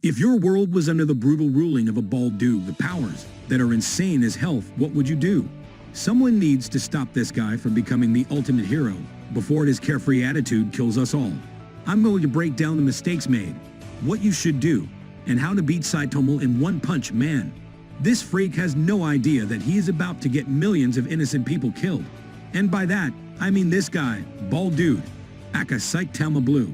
If your world was under the brutal ruling of a bald dude with powers that are insane as health, what would you do? Someone needs to stop this guy from becoming the ultimate hero before his carefree attitude kills us all. I'm going to break down the mistakes made, what you should do, and how to beat Saitama in one punch, man. This freak has no idea that he is about to get millions of innocent people killed. And by that, I mean this guy, bald dude, aka Saitama Blue.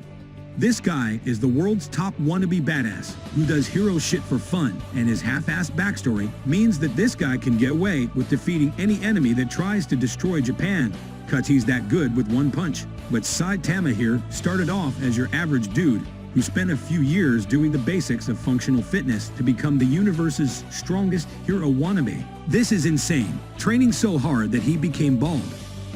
This guy is the world's top wannabe badass who does hero shit for fun, and his half-assed backstory means that this guy can get away with defeating any enemy that tries to destroy Japan, cause he's that good with one punch. But Saitama here started off as your average dude who spent a few years doing the basics of functional fitness to become the universe's strongest hero wannabe. This is insane, training so hard that he became bald.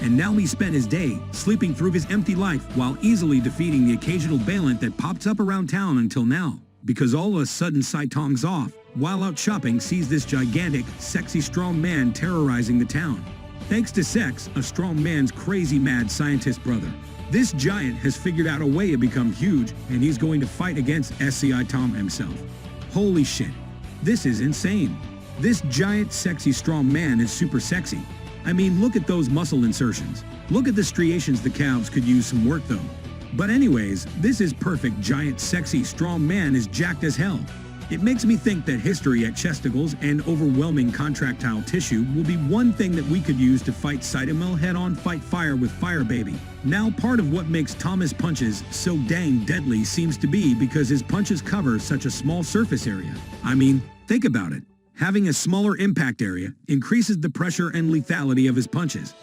And now he spent his day sleeping through his empty life while easily defeating the occasional Balant that pops up around town until now. Because all of a sudden Saitama's off, while out shopping sees this gigantic, sexy strong man terrorizing the town. Thanks to sex, a strong man's crazy mad scientist brother. This giant has figured out a way to become huge, and he's going to fight against Saitama himself. Holy shit. This is insane. This giant sexy strong man is super sexy. I mean, look at those muscle insertions. Look at the striations. The calves could use some work though. But anyways, this is perfect. Giant sexy strong man is jacked as hell. It makes me think that history at chesticles and overwhelming contractile tissue will be one thing that we could use to fight Saitama head-on, fight fire with fire baby. Now part of what makes Thomas' punches so dang deadly seems to be because his punches cover such a small surface area. I mean, think about it. Having a smaller impact area increases the pressure and lethality of his punches.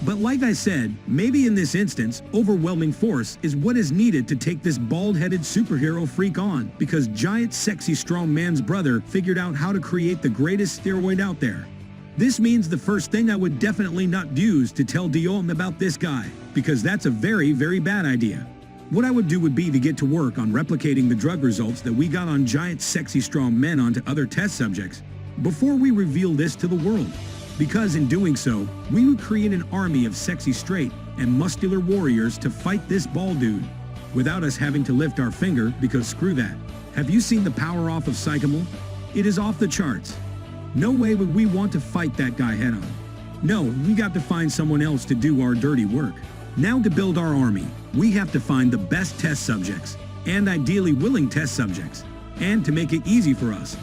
But like I said, maybe in this instance, overwhelming force is what is needed to take this bald-headed superhero freak on, because giant sexy strong man's brother figured out how to create the greatest steroid out there. This means the first thing I would definitely not do is to tell Dion about this guy, because that's a very, very bad idea. What I would do would be to get to work on replicating the drug results that we got on giant sexy strong men onto other test subjects before we reveal this to the world. Because in doing so, we would create an army of sexy straight and muscular warriors to fight this bald dude, without us having to lift our finger, because screw that. Have you seen the power off of Saitama? It is off the charts. No way would we want to fight that guy head on. No, we got to find someone else to do our dirty work. Now to build our army, we have to find the best test subjects, and ideally willing test subjects. And to make it easy for us,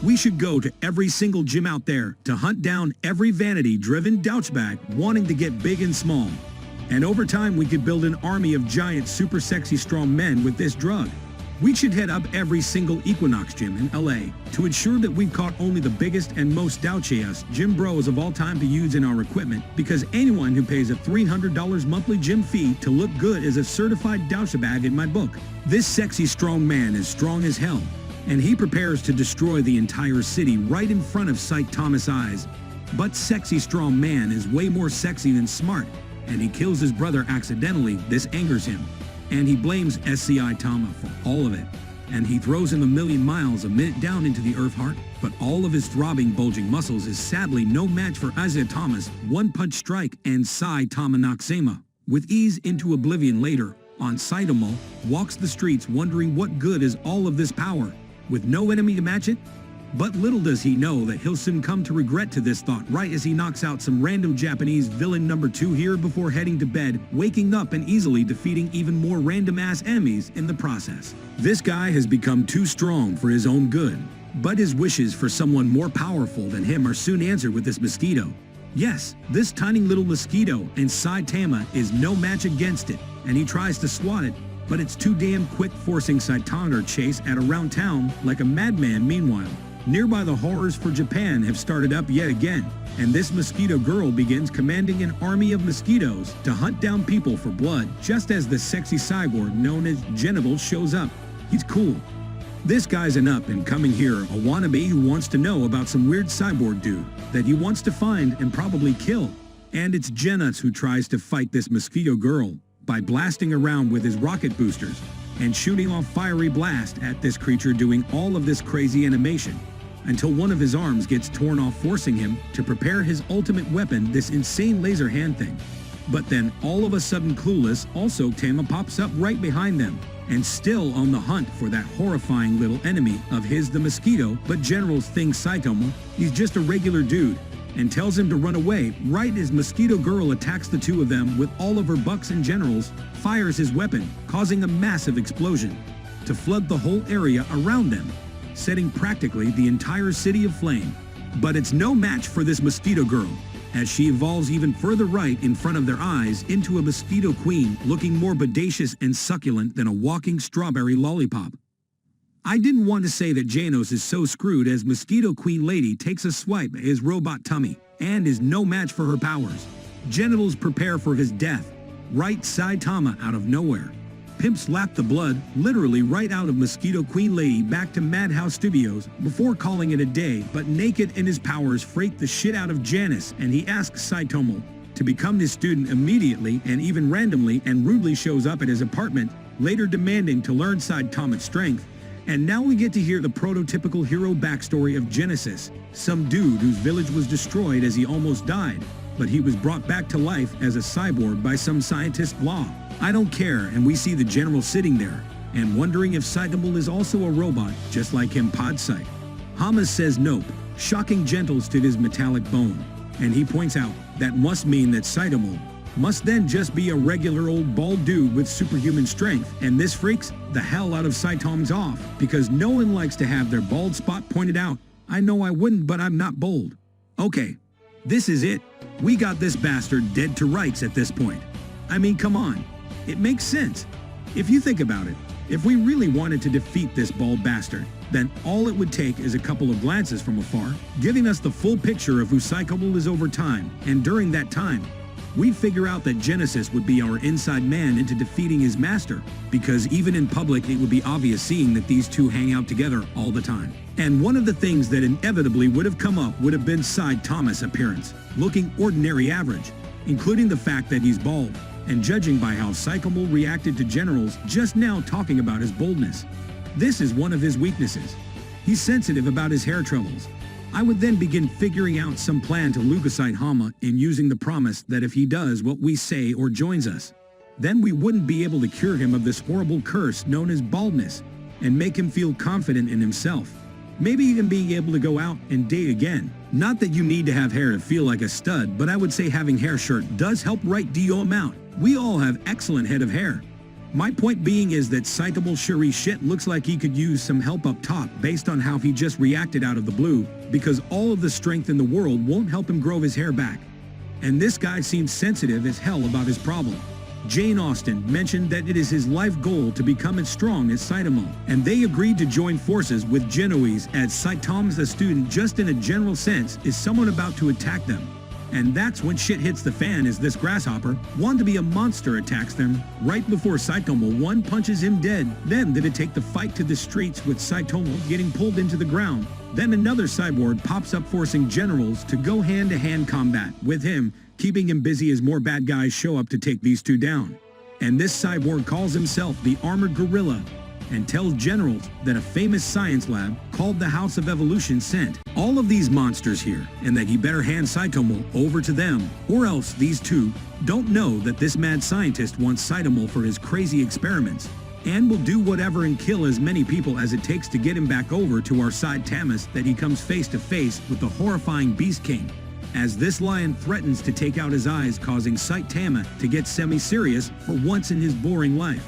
we should go to every single gym out there to hunt down every vanity-driven douchebag wanting to get big and small. And over time, we could build an army of giant, super sexy strong men with this drug. We should head up every single Equinox gym in LA to ensure that we've caught only the biggest and most douchiest gym bros of all time to use in our equipment, because anyone who pays a $300 monthly gym fee to look good is a certified douchebag in my book. This sexy strong man is strong as hell, and he prepares to destroy the entire city right in front of Saitama's eyes. But sexy strong man is way more sexy than smart, and he kills his brother accidentally. This angers him, and he blames Saitama for all of it. And he throws him 1,000,000 miles a minute down into the earth heart, but all of his throbbing, bulging muscles is sadly no match for Saitama's one-punch strike, and Saitama knocks him with ease into oblivion. Later on, Saitama walks the streets wondering what good is all of this power, with no enemy to match it. But little does he know that he'll soon come to regret to this thought right as he knocks out some random Japanese villain number 2 here before heading to bed, waking up and easily defeating even more random-ass enemies in the process. This guy has become too strong for his own good, but his wishes for someone more powerful than him are soon answered with this mosquito. Yes, this tiny little mosquito, and Saitama is no match against it, and he tries to swat it, but it's too damn quick, forcing Saitama to chase at around town like a madman. Meanwhile, nearby the horrors for Japan have started up yet again, and this mosquito girl begins commanding an army of mosquitoes to hunt down people for blood, just as the sexy cyborg known as Genital shows up. He's cool. This guy's an up-and-coming hero, a wannabe who wants to know about some weird cyborg dude that he wants to find and probably kill. And it's Genuts who tries to fight this mosquito girl by blasting around with his rocket boosters and shooting off fiery blast at this creature, doing all of this crazy animation until one of his arms gets torn off, forcing him to prepare his ultimate weapon, this insane laser hand thing. But then, all of a sudden clueless, also Tama pops up right behind them, and still on the hunt for that horrifying little enemy of his, the mosquito. But Generals thinks Saitama, he's just a regular dude, and tells him to run away right as Mosquito Girl attacks the two of them with all of her bucks, and Generals fires his weapon, causing a massive explosion to flood the whole area around them, setting practically the entire city aflame. But it's no match for this Mosquito Girl, as she evolves even further right in front of their eyes into a mosquito queen looking more bodacious and succulent than a walking strawberry lollipop. I didn't want to say that Janos is so screwed, as Mosquito Queen Lady takes a swipe at his robot tummy and is no match for her powers. Genitals prepare for his death. Right Saitama out of nowhere pimp slapped the blood literally right out of Mosquito Queen Lady back to Madhouse Studios before calling it a day, but naked and his powers freight the shit out of Janus, and he asks Saitama to become his student immediately, and even randomly and rudely shows up at his apartment, later demanding to learn Saitama's strength. And now we get to hear the prototypical hero backstory of Genesis, some dude whose village was destroyed as he almost died, but he was brought back to life as a cyborg by some scientist blah. I don't care, and we see the general sitting there and wondering if Saitama is also a robot just like him, Podsight. Hama says nope, shocking Gentles to his metallic bone, and he points out that must mean that Saitama must then just be a regular old bald dude with superhuman strength, and this freaks the hell out of Saitama's off, because no one likes to have their bald spot pointed out. I know I wouldn't, but I'm not bold. Okay, this is it. We got this bastard dead to rights at this point. I mean, come on. It makes sense. If you think about it, if we really wanted to defeat this bald bastard, then all it would take is a couple of glances from afar, giving us the full picture of who Saitama is over time, and during that time, we'd figure out that Genesis would be our inside man into defeating his master, because even in public it would be obvious seeing that these two hang out together all the time. And one of the things that inevitably would have come up would have been Saitama's appearance, looking ordinary average, including the fact that he's bald, and judging by how Saitama reacted to Generals just now talking about his boldness. This is one of his weaknesses. He's sensitive about his hair troubles. I would then begin figuring out some plan to leukocyte Hama in using the promise that if he does what we say or joins us, then we wouldn't be able to cure him of this horrible curse known as baldness and make him feel confident in himself. Maybe even being able to go out and date again. Not that you need to have hair to feel like a stud, but I would say having hair shirt does help right the amount. We all have excellent head of hair. My point being is that Saitama Shuri shit looks like he could use some help up top based on how he just reacted out of the blue, because all of the strength in the world won't help him grow his hair back. And this guy seems sensitive as hell about his problem. Jane Austen mentioned that it is his life goal to become as strong as Saitama, and they agreed to join forces with Genoese, as Saitama's a student just in a general sense is someone about to attack them. And that's when shit hits the fan, as this grasshopper, one to be a monster, attacks them right before Saitama one punches him dead. Then did it take the fight to the streets with Saitama getting pulled into the ground. Then another cyborg pops up, forcing Generals to go hand-to-hand combat with him, keeping him busy as more bad guys show up to take these two down. And this cyborg calls himself the Armored Gorilla and tells Generals that a famous science lab called the House of Evolution sent all of these monsters here, and that he better hand Saitama over to them, or else these two don't know that this mad scientist wants Saitama for his crazy experiments, and will do whatever and kill as many people as it takes to get him back over to our side Tamas, that he comes face to face with the horrifying Beast King, as this lion threatens to take out his eyes, causing Saitama to get semi-serious for once in his boring life,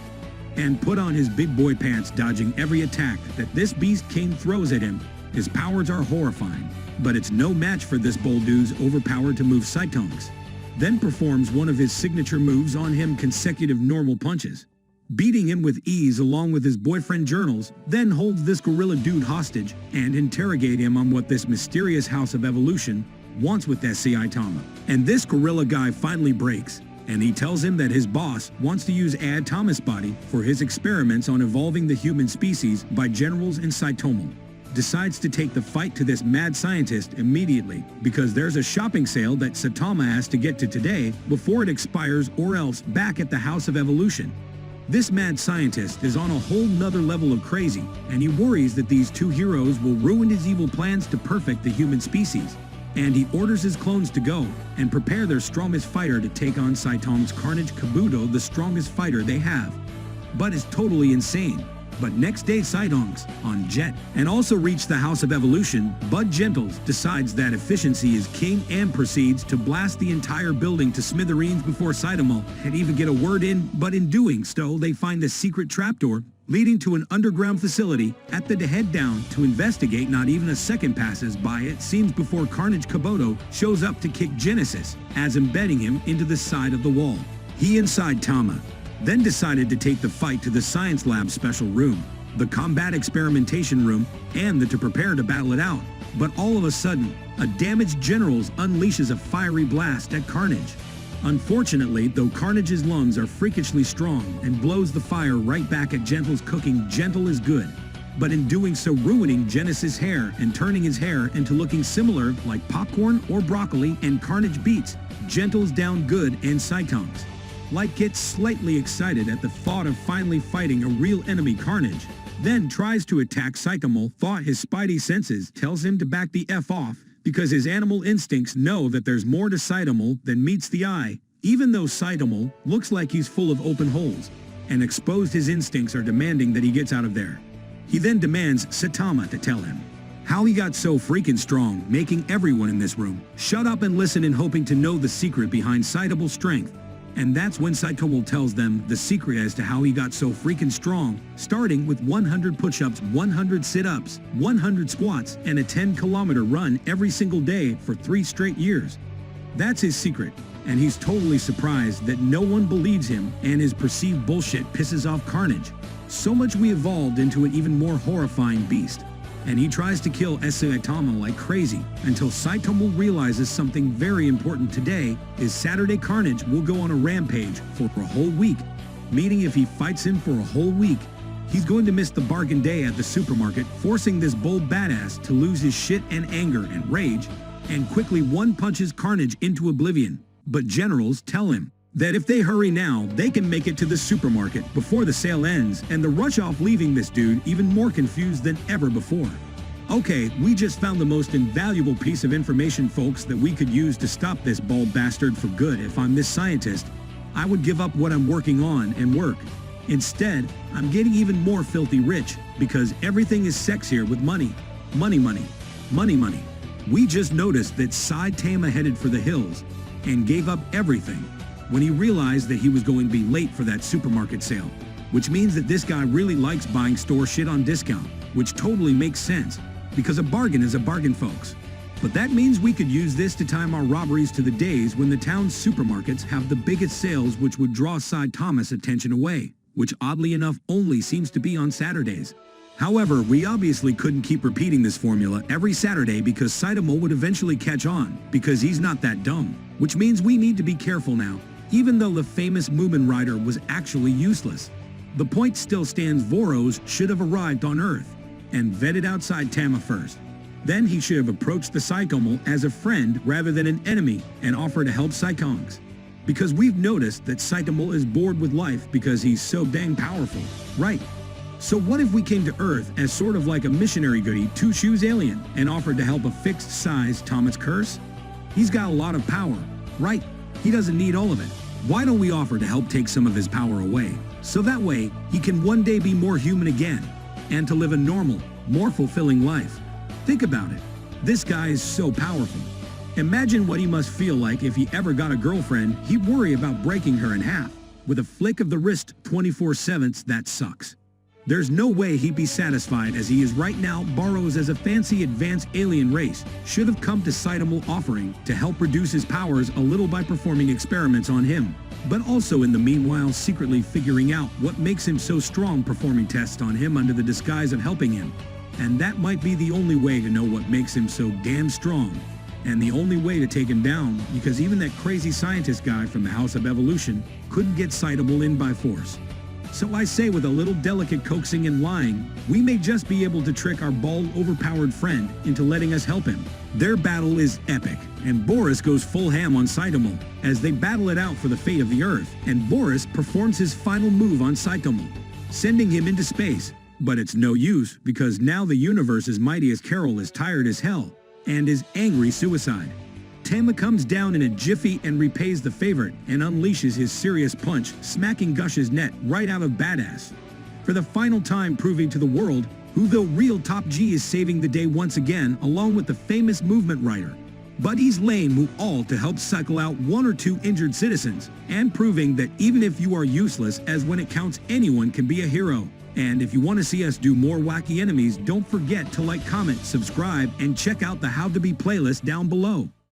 and put on his big boy pants, dodging every attack that this Beast King throws at him. His powers are horrifying, but it's no match for this bold dude's overpowered to move Saitama. Then performs one of his signature moves on him, consecutive normal punches, beating him with ease along with his boyfriend Journals, then holds this gorilla dude hostage and interrogate him on what this mysterious House of Evolution wants with Saitama. And this gorilla guy finally breaks, and he tells him that his boss wants to use Thomas' body for his experiments on evolving the human species by Generals, and Saitama decides to take the fight to this mad scientist immediately, because there's a shopping sale that Saitama has to get to today before it expires, or else back at the House of Evolution. This mad scientist is on a whole nother level of crazy, and he worries that these two heroes will ruin his evil plans to perfect the human species. and he orders his clones to go and prepare their strongest fighter to take on Saitama's Carnage Kabuto, the strongest fighter they have. But is totally insane. But next day Saitama's on jet and also reached the House of Evolution, Bud Gentles decides that efficiency is king and proceeds to blast the entire building to smithereens before Saitama can even get a word in, but in doing so they find a secret trapdoor leading to an underground facility. At the head down to investigate, not even a second passes by it seems before Carnage Kabuto shows up to kick Genesis as embedding him into the side of the wall. He and Saitama then decided to take the fight to the science lab special room, the combat experimentation room, and to prepare to battle it out. But all of a sudden, a damaged Generals unleashes a fiery blast at Carnage. Unfortunately, though Carnage's lungs are freakishly strong and blows the fire right back at Gentle's cooking Gentle is good, but in doing so ruining Genesis' hair and turning his hair into looking similar like popcorn or broccoli, and Carnage beats Gentle's down good and Saitama's like gets slightly excited at the thought of finally fighting a real enemy. Carnage then tries to attack Saitama, thought his spidey senses tells him to back the F off because his animal instincts know that there's more to Saitama than meets the eye, even though Saitama looks like he's full of open holes and exposed. His instincts are demanding that he gets out of there. He then demands Saitama to tell him how he got so freaking strong, making everyone in this room shut up and listen and hoping to know the secret behind Saitama's strength. And that's when Saitama tells them the secret as to how he got so freaking strong, starting with 100 push-ups, 100 sit-ups, 100 squats, and a 10-kilometer run every single day for 3 straight years. That's his secret, and he's totally surprised that no one believes him, and his perceived bullshit pisses off Carnage. So much we evolved into an even more horrifying beast. And he tries to kill Saitama like crazy until Saitama realizes something very important. Today is Saturday. Carnage will go on a rampage for a whole week, meaning if he fights him for a whole week, he's going to miss the bargain day at the supermarket, forcing this bold badass to lose his shit and anger and rage, and quickly one punches Carnage into oblivion. But Generals tell him that if they hurry now, they can make it to the supermarket before the sale ends, and the rush off, leaving this dude even more confused than ever before. Okay, we just found the most invaluable piece of information, folks, that we could use to stop this bald bastard for good. If I'm this scientist, I would give up what I'm working on and work. Instead, I'm getting even more filthy rich because everything is sexier with money. Money, money, money, money. We just noticed that Saitama headed for the hills and gave up everything when he realized that he was going to be late for that supermarket sale, which means that this guy really likes buying store shit on discount, which totally makes sense, because a bargain is a bargain, folks. But that means we could use this to time our robberies to the days when the town's supermarkets have the biggest sales, which would draw Saitama's attention away, which oddly enough only seems to be on Saturdays. However, we obviously couldn't keep repeating this formula every Saturday because Saitama would eventually catch on, because he's not that dumb, which means we need to be careful now. Even though the famous Moomin Rider was actually useless, the point still stands. Voros should have arrived on Earth and vetted out Saitama first. Then he should have approached the Saitama as a friend rather than an enemy and offered to help Saitama. Because we've noticed that Saitama is bored with life because he's so dang powerful, right? So what if we came to Earth as sort of like a missionary goody, two-shoes alien, and offered to help a fixed-size Thomas Curse? He's got a lot of power, right? He doesn't need all of it. Why don't we offer to help take some of his power away, so that way he can one day be more human again, and to live a normal, more fulfilling life? Think about it. This guy is so powerful. Imagine what he must feel like if he ever got a girlfriend. He'd worry about breaking her in half with a flick of the wrist 24/7. That sucks. There's no way he'd be satisfied as he is right now. Burrows, as a fancy advanced alien race, should have come to Saitama offering to help reduce his powers a little by performing experiments on him, but also in the meanwhile secretly figuring out what makes him so strong, performing tests on him under the disguise of helping him. And that might be the only way to know what makes him so damn strong, and the only way to take him down, because even that crazy scientist guy from the House of Evolution couldn't get Saitama in by force. So I say, with a little delicate coaxing and lying, we may just be able to trick our bald, overpowered friend into letting us help him. Their battle is epic, and Boris goes full ham on Saitama as they battle it out for the fate of the Earth, and Boris performs his final move on Saitama, sending him into space. But it's no use, because now the universe's mightiest Carol is tired as hell, and his angry suicide. Tama comes down in a jiffy and repays the favorite and unleashes his serious punch, smacking Gush's net right out of badass. For the final time proving to the world who the real top G is, saving the day once again along with the famous movement writer. Buddy's lane move all to help cycle out one or two injured citizens, and proving that even if you are useless, as when it counts, anyone can be a hero. And if you want to see us do more wacky enemies, don't forget to like, comment, subscribe, and check out the How to Be playlist down below.